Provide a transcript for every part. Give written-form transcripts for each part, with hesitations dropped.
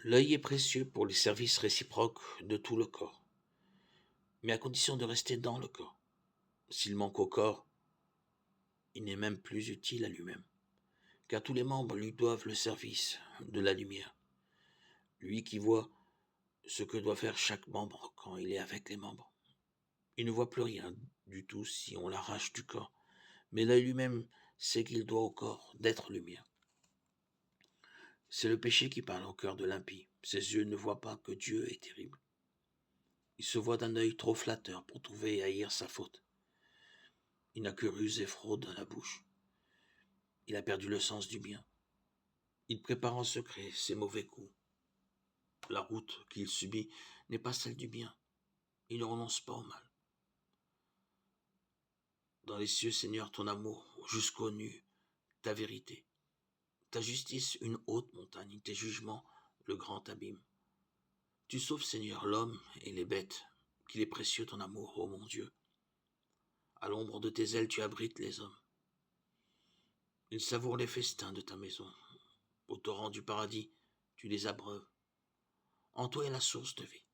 L'œil est précieux pour les services réciproques de tout le corps, mais à condition de rester dans le corps. S'il manque au corps, il n'est même plus utile à lui-même, car tous les membres lui doivent le service de la lumière. Lui qui voit ce que doit faire chaque membre quand il est avec les membres. Il ne voit plus rien du tout si on l'arrache du corps, mais l'œil lui-même sait qu'il doit au corps d'être lumière. C'est le péché qui parle au cœur de l'impie. Ses yeux ne voient pas que Dieu est terrible. Il se voit d'un œil trop flatteur pour trouver et haïr sa faute. Il n'a que ruse et fraude à la bouche. Il a perdu le sens du bien. Il prépare en secret ses mauvais coups. La route qu'il subit n'est pas celle du bien. Il ne renonce pas au mal. Dans les cieux, Seigneur, ton amour jusqu'aux nues, ta vérité. Ta justice, une haute montagne, tes jugements, le grand abîme. Tu sauves, Seigneur, l'homme et les bêtes, qu'il est précieux ton amour, ô mon Dieu. À l'ombre de tes ailes, tu abrites les hommes. Ils savourent les festins de ta maison. Au torrent du paradis, tu les abreuves. En toi est la source de vie.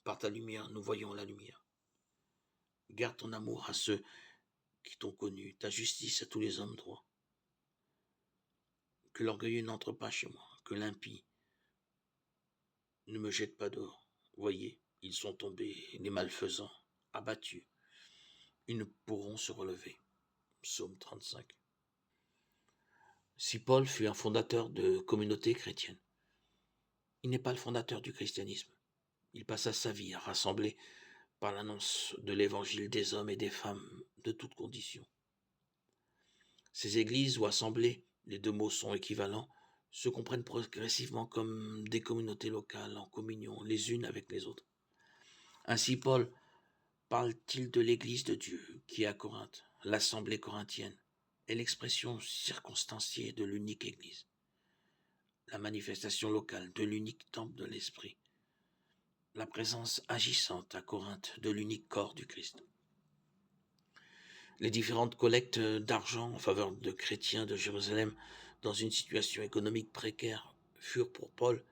Par ta lumière, nous voyons la lumière. Garde ton amour à ceux qui t'ont connu, ta justice à tous les hommes droits. Que l'orgueilleux n'entre pas chez moi, que l'impie ne me jette pas dehors. Voyez, ils sont tombés, les malfaisants, abattus. Ils ne pourront se relever. Psaume 35. Si Paul fut un fondateur de communautés chrétiennes, il n'est pas le fondateur du christianisme. Il passa sa vie à rassembler par l'annonce de l'évangile des hommes et des femmes de toutes conditions. Ces églises ou assemblées, les deux mots sont équivalents, se comprennent progressivement comme des communautés locales en communion les unes avec les autres. Ainsi Paul parle-t-il de l'église de Dieu qui est à Corinthe, l'assemblée corinthienne, est l'expression circonstanciée de l'unique église, la manifestation locale de l'unique temple de l'esprit, la présence agissante à Corinthe de l'unique corps du Christ. Les différentes collectes d'argent en faveur de chrétiens de Jérusalem dans une situation économique précaire furent pour Paul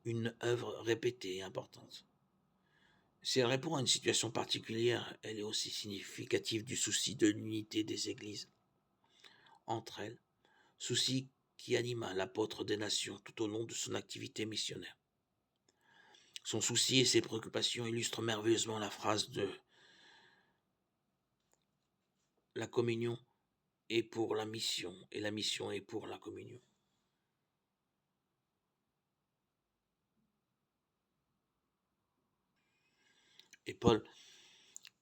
une œuvre répétée et importante. Si elle répond à une situation particulière, elle est aussi significative du souci de l'unité des églises entre elles, souci qui anima l'apôtre des nations tout au long de son activité missionnaire. Son souci et ses préoccupations illustrent merveilleusement la phrase de la communion est pour la mission et la mission est pour la communion. Et Paul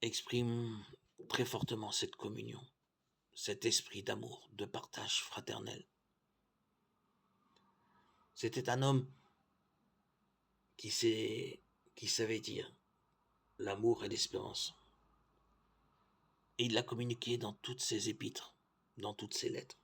exprime très fortement cette communion, cet esprit d'amour, de partage fraternel. C'était un homme qui savait dire l'amour et l'espérance. Et il l'a communiqué dans toutes ses épîtres, dans toutes ses lettres.